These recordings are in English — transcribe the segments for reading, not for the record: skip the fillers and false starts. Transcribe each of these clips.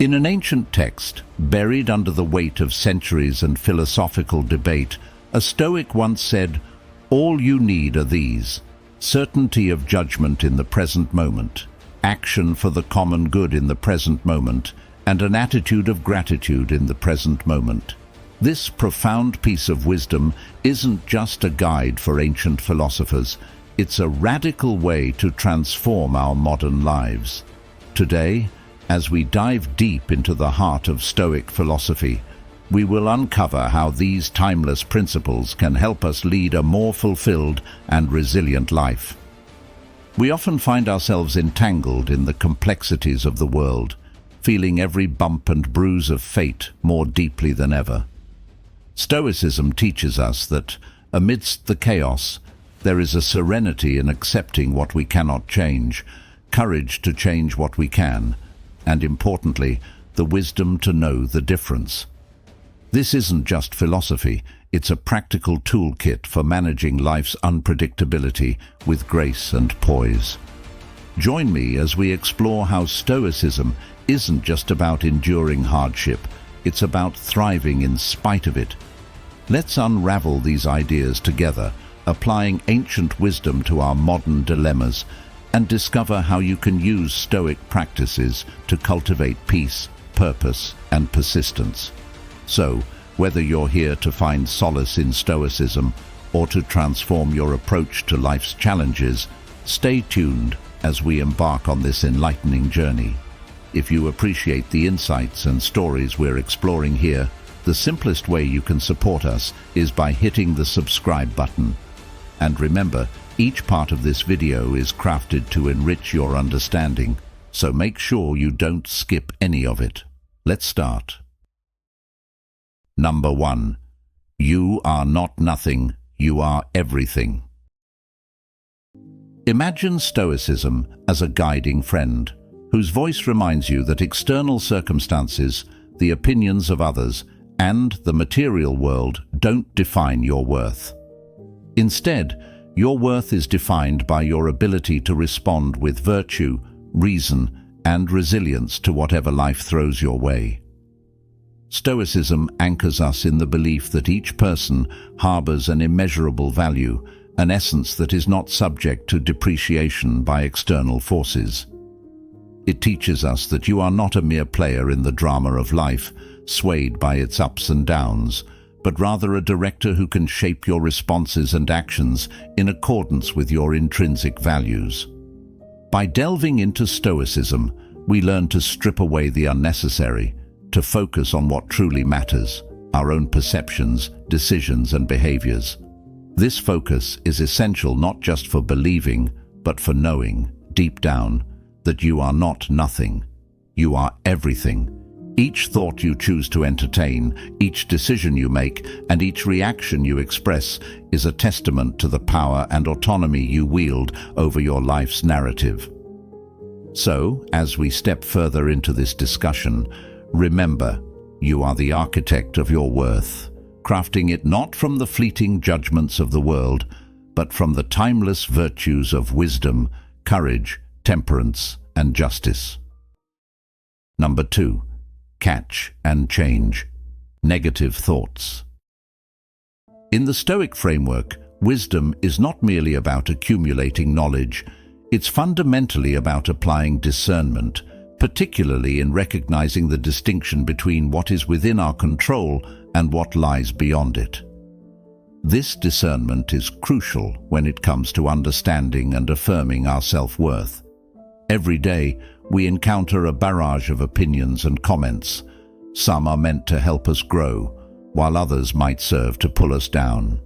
In an ancient text, buried under the weight of centuries and philosophical debate, a Stoic once said, "All you need are these: certainty of judgment in the present moment, action for the common good in the present moment, and an attitude of gratitude in the present moment." This profound piece of wisdom isn't just a guide for ancient philosophers, it's a radical way to transform our modern lives. Today, as we dive deep into the heart of Stoic philosophy, we will uncover how these timeless principles can help us lead a more fulfilled and resilient life. We often find ourselves entangled in the complexities of the world, feeling every bump and bruise of fate more deeply than ever. Stoicism teaches us that, amidst the chaos, there is a serenity in accepting what we cannot change, courage to change what we can, and importantly, the wisdom to know the difference. This isn't just philosophy, it's a practical toolkit for managing life's unpredictability with grace and poise. Join me as we explore how Stoicism isn't just about enduring hardship, it's about thriving in spite of it. Let's unravel these ideas together, applying ancient wisdom to our modern dilemmas, and discover how you can use Stoic practices to cultivate peace, purpose, and persistence. So, whether you're here to find solace in Stoicism or to transform your approach to life's challenges, stay tuned as we embark on this enlightening journey. If you appreciate the insights and stories we're exploring here, the simplest way you can support us is by hitting the subscribe button. And remember, each part of this video is crafted to enrich your understanding, so make sure you don't skip any of it. Let's start. Number 1. You are not nothing, you are everything. Imagine Stoicism as a guiding friend, whose voice reminds you that external circumstances, the opinions of others, and the material world don't define your worth. Instead, your worth is defined by your ability to respond with virtue, reason, and resilience to whatever life throws your way. Stoicism anchors us in the belief that each person harbors an immeasurable value, an essence that is not subject to depreciation by external forces. It teaches us that you are not a mere player in the drama of life, swayed by its ups and downs, but rather a director who can shape your responses and actions in accordance with your intrinsic values. By delving into Stoicism, we learn to strip away the unnecessary, to focus on what truly matters, our own perceptions, decisions, and behaviors. This focus is essential not just for believing, but for knowing, deep down, that you are not nothing. You are everything. Each thought you choose to entertain, each decision you make, and each reaction you express is a testament to the power and autonomy you wield over your life's narrative. So, as we step further into this discussion, remember, you are the architect of your worth, crafting it not from the fleeting judgments of the world, but from the timeless virtues of wisdom, courage, temperance, and justice. Number 2. Catch and change. Negative thoughts. In the Stoic framework, wisdom is not merely about accumulating knowledge, it's fundamentally about applying discernment, particularly in recognizing the distinction between what is within our control and what lies beyond it. This discernment is crucial when it comes to understanding and affirming our self-worth. Every day, we encounter a barrage of opinions and comments. Some are meant to help us grow, while others might serve to pull us down.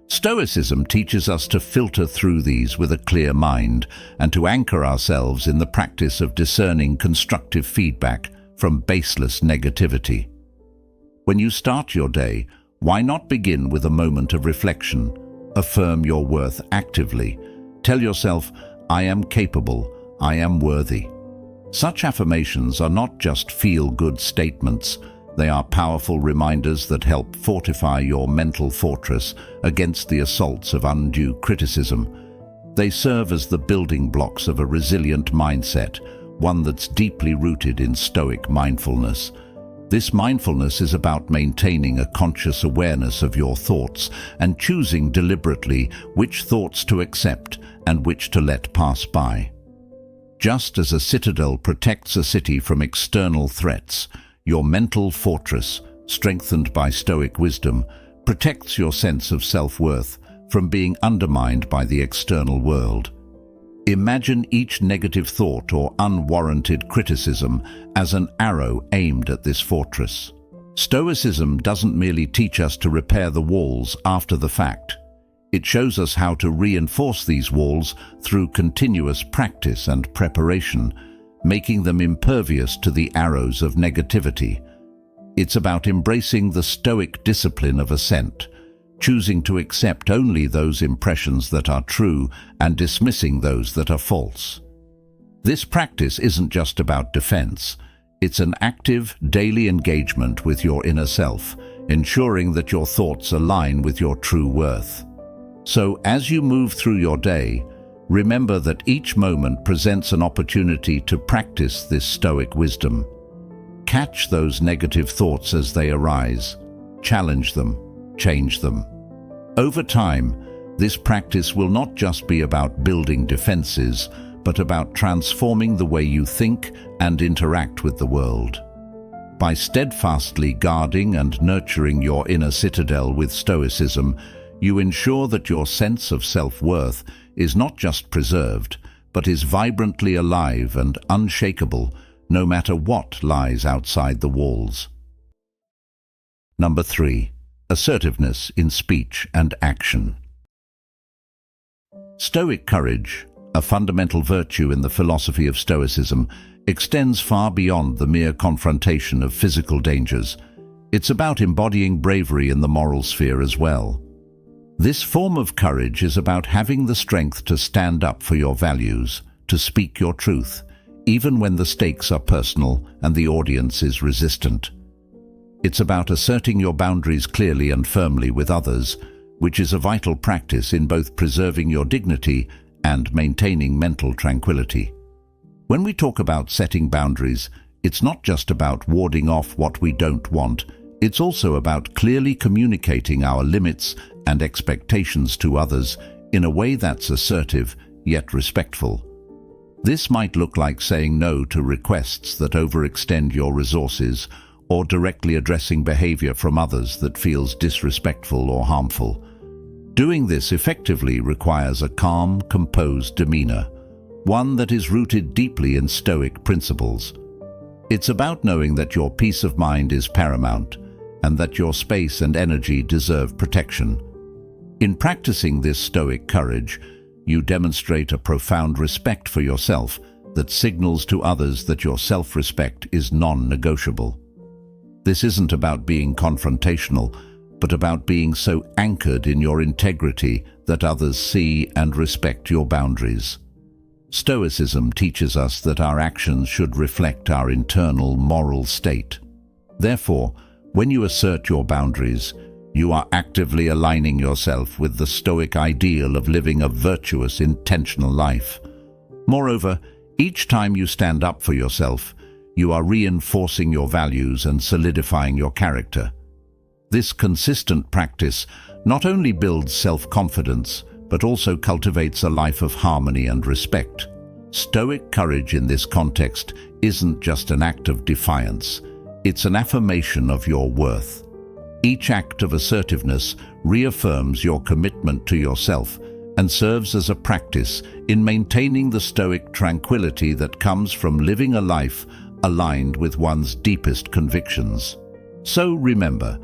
Stoicism teaches us to filter through these with a clear mind and to anchor ourselves in the practice of discerning constructive feedback from baseless negativity. When you start your day, why not begin with a moment of reflection? Affirm your worth actively. Tell yourself, "I am capable, I am worthy." Such affirmations are not just feel-good statements. They are powerful reminders that help fortify your mental fortress against the assaults of undue criticism. They serve as the building blocks of a resilient mindset, one that's deeply rooted in Stoic mindfulness. This mindfulness is about maintaining a conscious awareness of your thoughts and choosing deliberately which thoughts to accept and which to let pass by. Just as a citadel protects a city from external threats, your mental fortress, strengthened by Stoic wisdom, protects your sense of self-worth from being undermined by the external world. Imagine each negative thought or unwarranted criticism as an arrow aimed at this fortress. Stoicism doesn't merely teach us to repair the walls after the fact. It shows us how to reinforce these walls through continuous practice and preparation, making them impervious to the arrows of negativity. It's about embracing the Stoic discipline of assent, choosing to accept only those impressions that are true and dismissing those that are false. This practice isn't just about defense. It's an active, daily engagement with your inner self, ensuring that your thoughts align with your true worth. So, as you move through your day, remember that each moment presents an opportunity to practice this Stoic wisdom. Catch those negative thoughts as they arise, challenge them, change them. Over time, this practice will not just be about building defenses, but about transforming the way you think and interact with the world. By steadfastly guarding and nurturing your inner citadel with Stoicism, you ensure that your sense of self-worth is not just preserved, but is vibrantly alive and unshakable, no matter what lies outside the walls. Number 3. Assertiveness in speech and action. Stoic courage, a fundamental virtue in the philosophy of Stoicism, extends far beyond the mere confrontation of physical dangers. It's about embodying bravery in the moral sphere as well. This form of courage is about having the strength to stand up for your values, to speak your truth, even when the stakes are personal and the audience is resistant. It's about asserting your boundaries clearly and firmly with others, which is a vital practice in both preserving your dignity and maintaining mental tranquility. When we talk about setting boundaries, it's not just about warding off what we don't want, it's also about clearly communicating our limits and expectations to others in a way that's assertive yet respectful. This might look like saying no to requests that overextend your resources, or directly addressing behavior from others that feels disrespectful or harmful. Doing this effectively requires a calm, composed demeanor, one that is rooted deeply in Stoic principles. It's about knowing that your peace of mind is paramount, and that your space and energy deserve protection. In practicing this Stoic courage, you demonstrate a profound respect for yourself that signals to others that your self-respect is non-negotiable. This isn't about being confrontational, but about being so anchored in your integrity that others see and respect your boundaries. Stoicism teaches us that our actions should reflect our internal moral state. Therefore, when you assert your boundaries, you are actively aligning yourself with the Stoic ideal of living a virtuous, intentional life. Moreover, each time you stand up for yourself, you are reinforcing your values and solidifying your character. This consistent practice not only builds self-confidence, but also cultivates a life of harmony and respect. Stoic courage in this context isn't just an act of defiance, it's an affirmation of your worth. Each act of assertiveness reaffirms your commitment to yourself and serves as a practice in maintaining the Stoic tranquility that comes from living a life aligned with one's deepest convictions. So remember,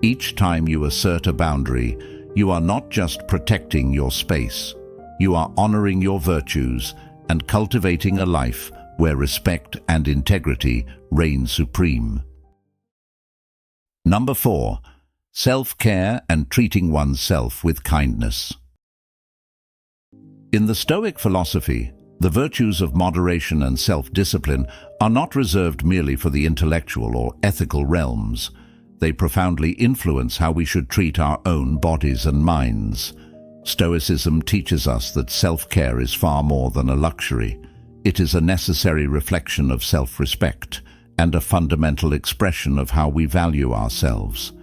each time you assert a boundary, you are not just protecting your space. You are honoring your virtues and cultivating a life where respect and integrity reign supreme. Number 4. Self-care and treating oneself with kindness. In the Stoic philosophy, the virtues of moderation and self-discipline are not reserved merely for the intellectual or ethical realms. They profoundly influence how we should treat our own bodies and minds. Stoicism teaches us that self-care is far more than a luxury. it is a necessary reflection of self-respect and a fundamental expression of how we value ourselves.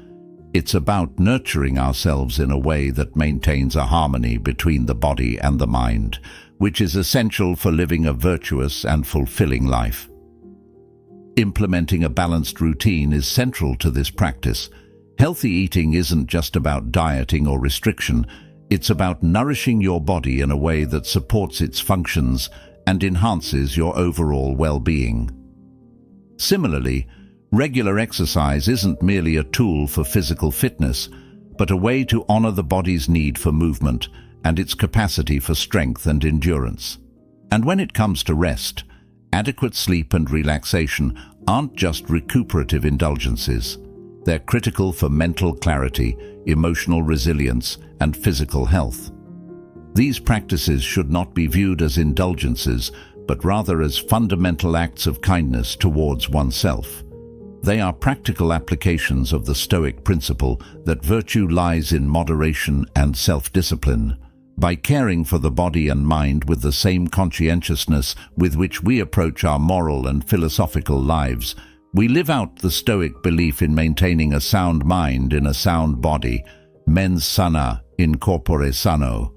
It's about nurturing ourselves in a way that maintains a harmony between the body and the mind, which is essential for living a virtuous and fulfilling life. Implementing a balanced routine is central to this practice. Healthy eating isn't just about dieting or restriction, it's about nourishing your body in a way that supports its functions and enhances your overall well-being. Similarly, regular exercise isn't merely a tool for physical fitness, but a way to honor the body's need for movement and its capacity for strength and endurance. And when it comes to rest, adequate sleep and relaxation aren't just recuperative indulgences. They're critical for mental clarity, emotional resilience, and physical health. These practices should not be viewed as indulgences, but rather as fundamental acts of kindness towards oneself. They are practical applications of the Stoic principle that virtue lies in moderation and self-discipline. By caring for the body and mind with the same conscientiousness with which we approach our moral and philosophical lives, we live out the Stoic belief in maintaining a sound mind in a sound body, mens sana in corpore sano.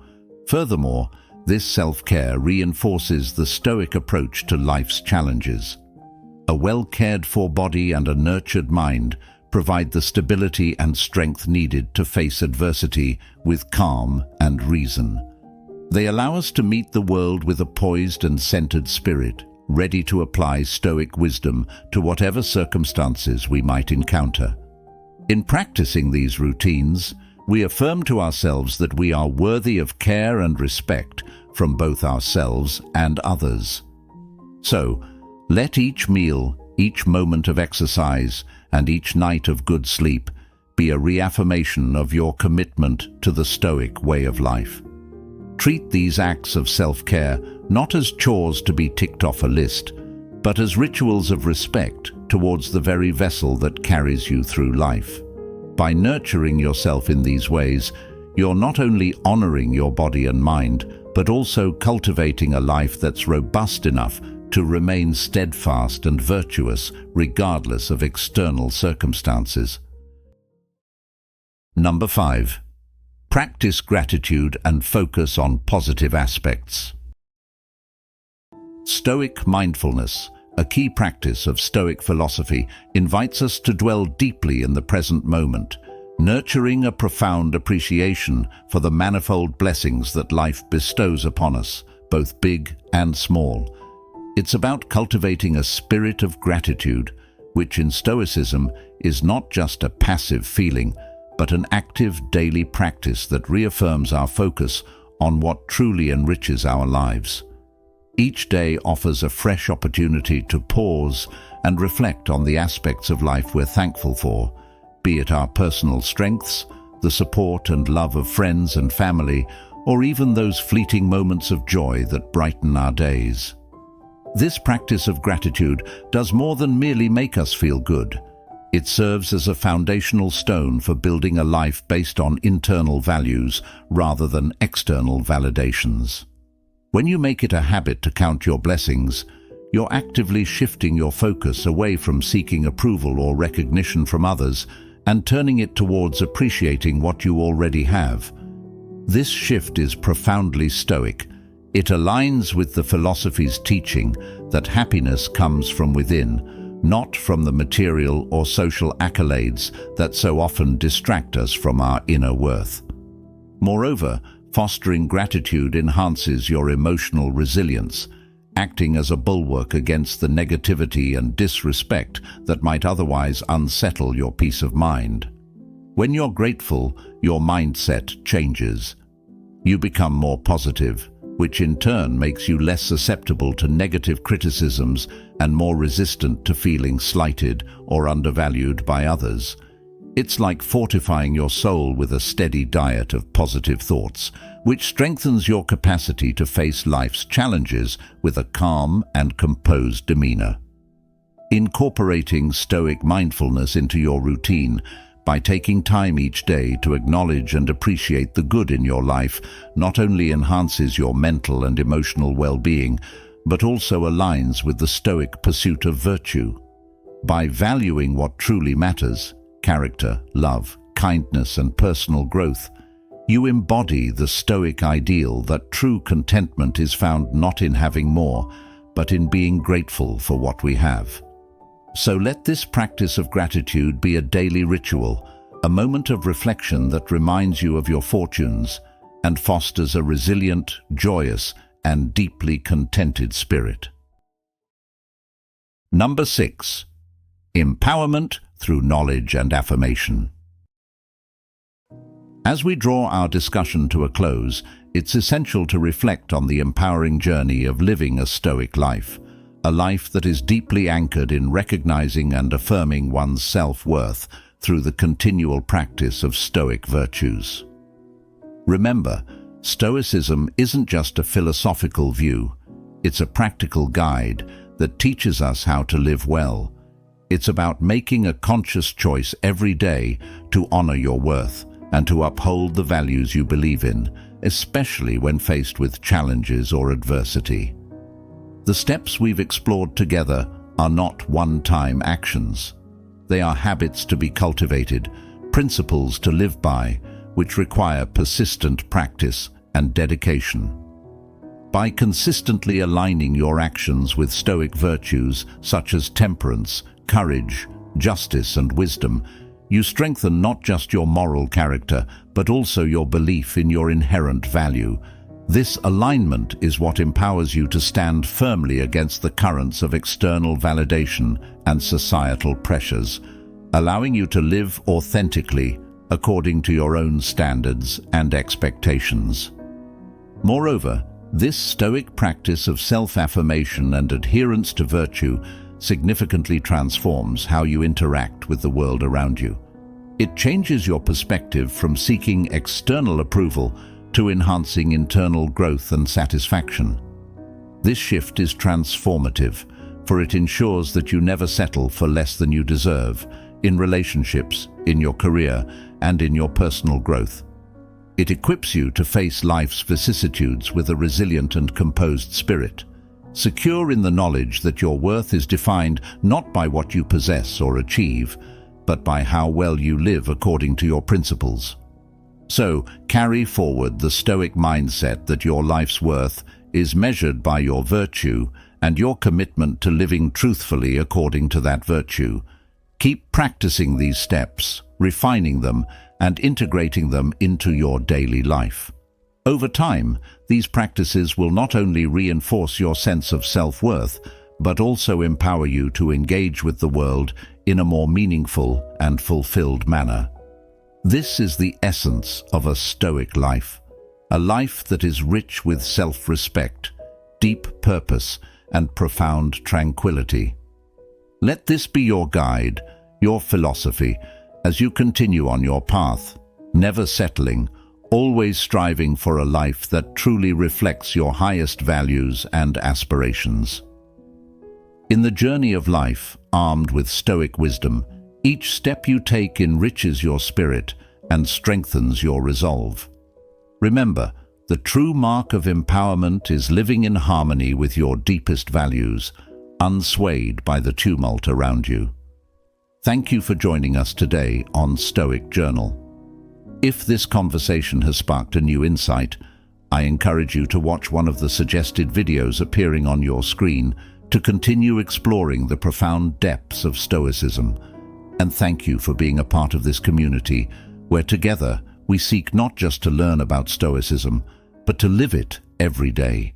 Furthermore, this self-care reinforces the Stoic approach to life's challenges. A well-cared-for body and a nurtured mind provide the stability and strength needed to face adversity with calm and reason. They allow us to meet the world with a poised and centered spirit, ready to apply Stoic wisdom to whatever circumstances we might encounter. In practicing these routines, we affirm to ourselves that we are worthy of care and respect from both ourselves and others. So, let each meal, each moment of exercise, and each night of good sleep be a reaffirmation of your commitment to the Stoic way of life. Treat these acts of self-care not as chores to be ticked off a list, but as rituals of respect towards the very vessel that carries you through life. By nurturing yourself in these ways, you're not only honoring your body and mind, but also cultivating a life that's robust enough to remain steadfast and virtuous regardless of external circumstances. Number 5. Practice gratitude and focus on positive aspects. Stoic mindfulness, a key practice of Stoic philosophy, invites us to dwell deeply in the present moment, nurturing a profound appreciation for the manifold blessings that life bestows upon us, both big and small. It's about cultivating a spirit of gratitude, which in Stoicism is not just a passive feeling, but an active daily practice that reaffirms our focus on what truly enriches our lives. Each day offers a fresh opportunity to pause and reflect on the aspects of life we're thankful for, be it our personal strengths, the support and love of friends and family, or even those fleeting moments of joy that brighten our days. This practice of gratitude does more than merely make us feel good. It serves as a foundational stone for building a life based on internal values rather than external validations. When you make it a habit to count your blessings, you're actively shifting your focus away from seeking approval or recognition from others and turning it towards appreciating what you already have. This shift is profoundly Stoic. It aligns with the philosophy's teaching that happiness comes from within, not from the material or social accolades that so often distract us from our inner worth. Moreover, fostering gratitude enhances your emotional resilience, acting as a bulwark against the negativity and disrespect that might otherwise unsettle your peace of mind. When you're grateful, your mindset changes. You become more positive, which in turn makes you less susceptible to negative criticisms and more resistant to feeling slighted or undervalued by others. It's like fortifying your soul with a steady diet of positive thoughts, which strengthens your capacity to face life's challenges with a calm and composed demeanor. Incorporating Stoic mindfulness into your routine by taking time each day to acknowledge and appreciate the good in your life not only enhances your mental and emotional well-being, but also aligns with the Stoic pursuit of virtue. By valuing what truly matters, character, love, kindness, and personal growth, you embody the Stoic ideal that true contentment is found not in having more, but in being grateful for what we have. So let this practice of gratitude be a daily ritual, a moment of reflection that reminds you of your fortunes and fosters a resilient, joyous, and deeply contented spirit. Number 6. Empowerment through knowledge and affirmation. As we draw our discussion to a close, it's essential to reflect on the empowering journey of living a Stoic life, a life that is deeply anchored in recognizing and affirming one's self-worth through the continual practice of Stoic virtues. Remember, Stoicism isn't just a philosophical view, it's a practical guide that teaches us how to live well. It's about making a conscious choice every day to honor your worth and to uphold the values you believe in, especially when faced with challenges or adversity. The steps we've explored together are not one-time actions. They are habits to be cultivated, principles to live by, which require persistent practice and dedication. By consistently aligning your actions with Stoic virtues such as temperance, courage, justice, and wisdom, you strengthen not just your moral character, but also your belief in your inherent value. This alignment is what empowers you to stand firmly against the currents of external validation and societal pressures, allowing you to live authentically according to your own standards and expectations. Moreover, this Stoic practice of self-affirmation and adherence to virtue significantly transforms how you interact with the world around you. It changes your perspective from seeking external approval to enhancing internal growth and satisfaction. This shift is transformative, for it ensures that you never settle for less than you deserve, in relationships, in your career, and in your personal growth. It equips you to face life's vicissitudes with a resilient and composed spirit, secure in the knowledge that your worth is defined not by what you possess or achieve, but by how well you live according to your principles. So, carry forward the Stoic mindset that your life's worth is measured by your virtue and your commitment to living truthfully according to that virtue. Keep practicing these steps, refining them, and integrating them into your daily life. Over time, these practices will not only reinforce your sense of self-worth, but also empower you to engage with the world in a more meaningful and fulfilled manner. This is the essence of a Stoic life, a life that is rich with self-respect, deep purpose, and profound tranquility. Let this be your guide, your philosophy, as you continue on your path, never settling, always striving for a life that truly reflects your highest values and aspirations. In the journey of life, armed with Stoic wisdom, each step you take enriches your spirit and strengthens your resolve. Remember, the true mark of empowerment is living in harmony with your deepest values, unswayed by the tumult around you. Thank you for joining us today on Stoic Journal. If this conversation has sparked a new insight, I encourage you to watch one of the suggested videos appearing on your screen to continue exploring the profound depths of Stoicism. And thank you for being a part of this community, where together we seek not just to learn about Stoicism, but to live it every day.